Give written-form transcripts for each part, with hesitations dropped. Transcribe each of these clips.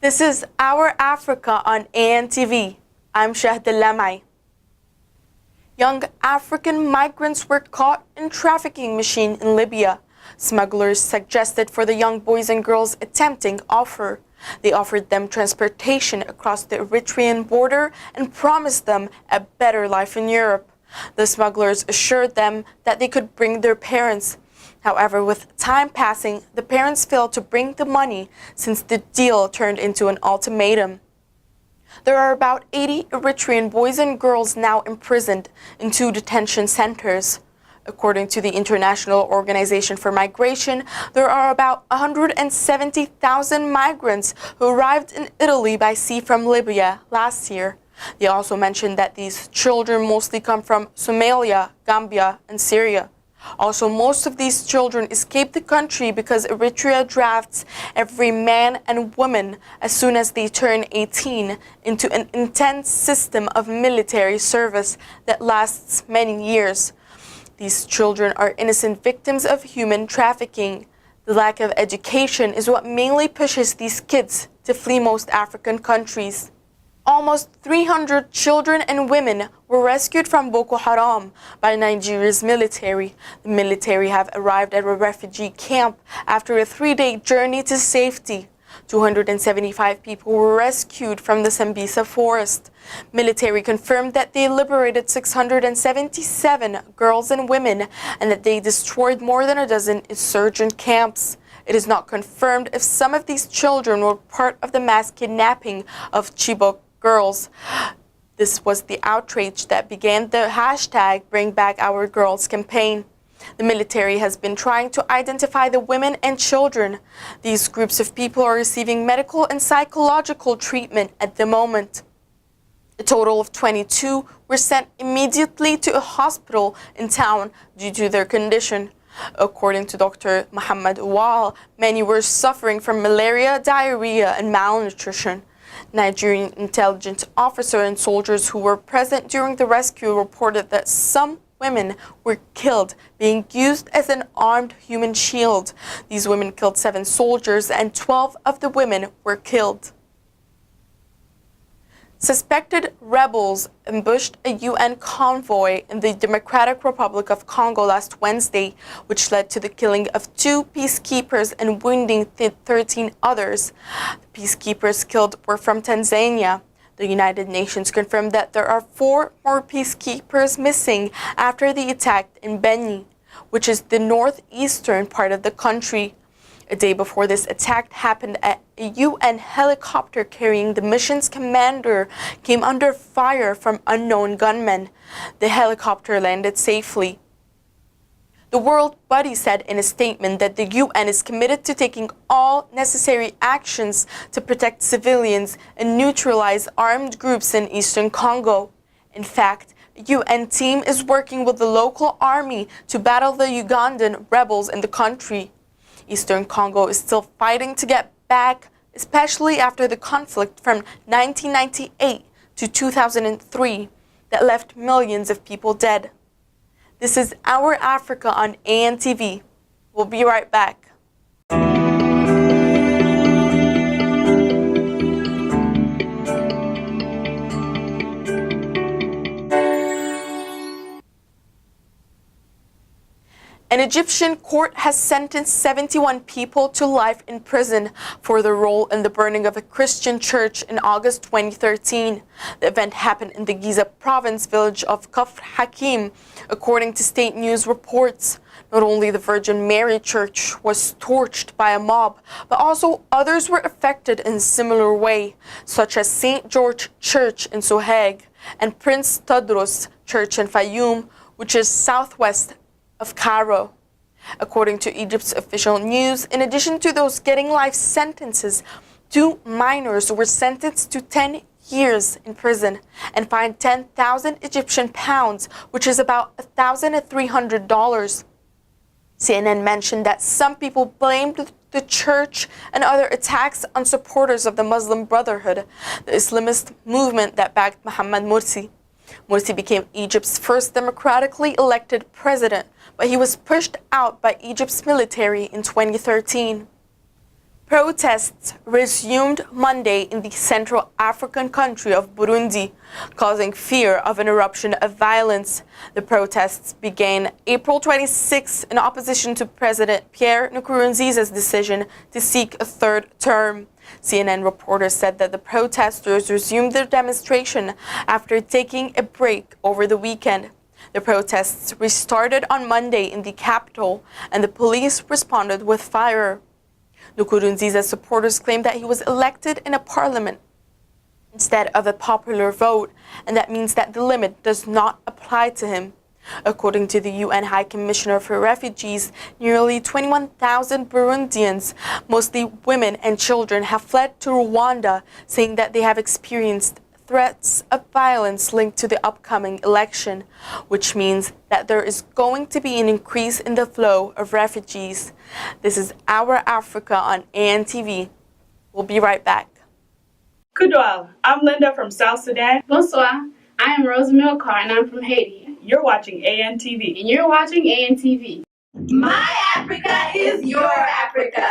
This is Our Africa on ANTV. I'm Shahd Lamai. Young African migrants were caught in trafficking machine in Libya. Smugglers suggested for the young boys and girls attempting offer. They offered them transportation across the Eritrean border and promised them a better life in Europe. The smugglers assured them that they could bring their parents. However, with time passing, the parents failed to bring the money since the deal turned into an ultimatum. There are about 80 Eritrean boys and girls now imprisoned in 2 detention centers. According to the International Organization for Migration, there are about 170,000 migrants who arrived in Italy by sea from Libya last year. They also mentioned that these children mostly come from Somalia, Gambia, and Syria. Also, most of these children escape the country because Eritrea drafts every man and woman as soon as they turn 18 into an intense system of military service that lasts many years. These children are innocent victims of human trafficking. The lack of education is what mainly pushes these kids to flee most African countries. Almost 300 children and women were rescued from Boko Haram by Nigeria's military. The military have arrived at a refugee camp after a 3-day journey to safety. 275 people were rescued from the Sambisa forest. Military confirmed that they liberated 677 girls and women and that they destroyed more than a dozen insurgent camps. It is not confirmed if some of these children were part of the mass kidnapping of Chibok girls. This was the outrage that began the hashtag Bring Back Our Girls campaign. The military has been trying to identify the women and children. These groups of people are receiving medical and psychological treatment at the moment. A total of 22 were sent immediately to a hospital in town due to their condition. According to Dr. Muhammad Wal, many were suffering from malaria, diarrhea, and malnutrition. Nigerian intelligence officers and soldiers who were present during the rescue reported that some women were killed, being used as an armed human shield. These women killed 7 soldiers and 12 of the women were killed. Suspected rebels ambushed a UN convoy in the Democratic Republic of Congo last Wednesday, which led to the killing of 2 peacekeepers and wounding 13 others. The peacekeepers killed were from Tanzania. The United Nations confirmed that there are 4 more peacekeepers missing after the attack in Beni, which is the northeastern part of the country. A day before this attack happened, a UN helicopter carrying the mission's commander came under fire from unknown gunmen. The helicopter landed safely. The World Buddy said in a statement that the UN is committed to taking all necessary actions to protect civilians and neutralize armed groups in eastern Congo. In fact, a UN team is working with the local army to battle the Ugandan rebels in the country. Eastern Congo is still fighting to get back, especially after the conflict from 1998 to 2003 that left millions of people dead. This is Our Africa on ANTV. We'll be right back. An Egyptian court has sentenced 71 people to life in prison for their role in the burning of a Christian church in August 2013. The event happened in the Giza province village of Kafr Hakim, according to state news reports. Not only the Virgin Mary Church was torched by a mob, but also others were affected in a similar way, such as St. George Church in Sohag and Prince Tadros Church in Fayoum, which is southwest of Cairo. According to Egypt's official news, in addition to those getting life sentences, 2 minors were sentenced to 10 years in prison and fined 10,000 Egyptian pounds, which is about $1,300. CNN mentioned that some people blamed the church and other attacks on supporters of the Muslim Brotherhood, the Islamist movement that backed Mohammed Morsi. Morsi became Egypt's first democratically elected president, but he was pushed out by Egypt's military in 2013. Protests resumed Monday in the Central African country of Burundi, causing fear of an eruption of violence. The protests began April 26 in opposition to President Pierre Nkurunziza's decision to seek a third term. CNN reporters said that the protesters resumed their demonstration after taking a break over the weekend. The protests restarted on Monday in the capital, and the police responded with fire. Nkurunziza's supporters claimed that he was elected in a parliament instead of a popular vote, and that means that the limit does not apply to him. According to the UN High Commissioner for Refugees, nearly 21,000 Burundians, mostly women and children, have fled to Rwanda, saying that they have experienced threats of violence linked to the upcoming election, which means that there is going to be an increase in the flow of refugees. This is Our Africa on ANTV. We'll be right back. Kudwal, I'm Linda from South Sudan. Bonsoir, I am Rosamil Carr and I'm from Haiti. You're watching ANTV. And you're watching ANTV. My Africa is your Africa.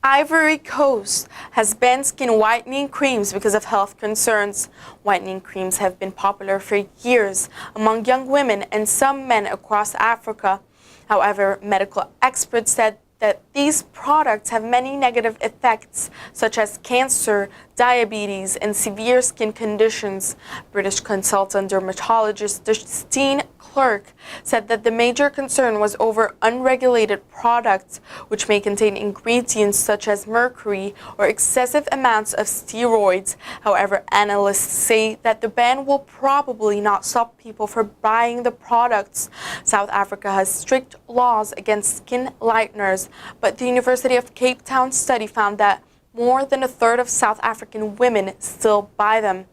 Ivory Coast has banned skin whitening creams because of health concerns. Whitening creams have been popular for years among young women and some men across Africa. However, medical experts said that these products have many negative effects, such as cancer, diabetes, and severe skin conditions. British consultant dermatologist Justine Clark said that the major concern was over unregulated products, which may contain ingredients such as mercury or excessive amounts of steroids. However, analysts say that the ban will probably not stop people from buying the products. South Africa has strict laws against skin lighteners, but the University of Cape Town study found that more than a third of South African women still buy them.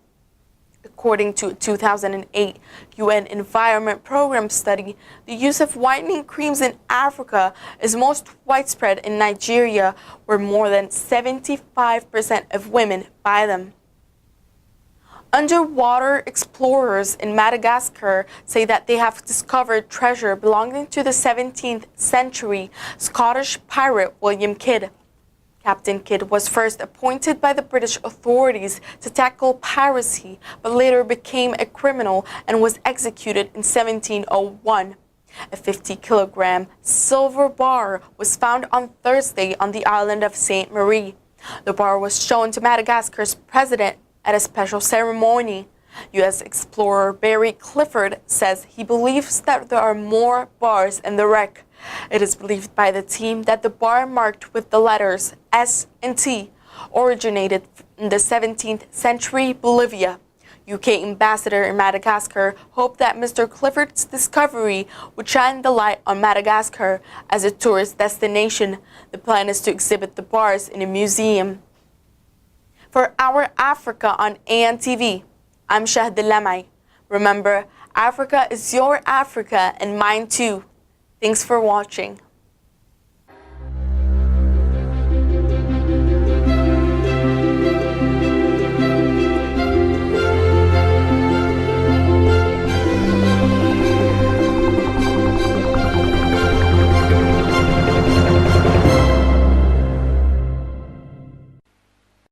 According to a 2008 UN Environment Program study, the use of whitening creams in Africa is most widespread in Nigeria, where more than 75% of women buy them. Underwater explorers in Madagascar say that they have discovered treasure belonging to the 17th century Scottish pirate William Kidd. Captain Kidd was first appointed by the British authorities to tackle piracy, but later became a criminal and was executed in 1701. A 50-kilogram silver bar was found on Thursday on the island of Saint Marie. The bar was shown to Madagascar's president at a special ceremony. U.S. explorer Barry Clifford says he believes that there are more bars in the wreck. It is believed by the team that the bar marked with the letters S and T originated in the 17th century Bolivia. UK ambassador in Madagascar hoped that Mr. Clifford's discovery would shine the light on Madagascar as a tourist destination. The plan is to exhibit the bars in a museum. For Our Africa on ANTV, I'm Shahd Lamai. Remember, Africa is your Africa and mine too. Thanks for watching.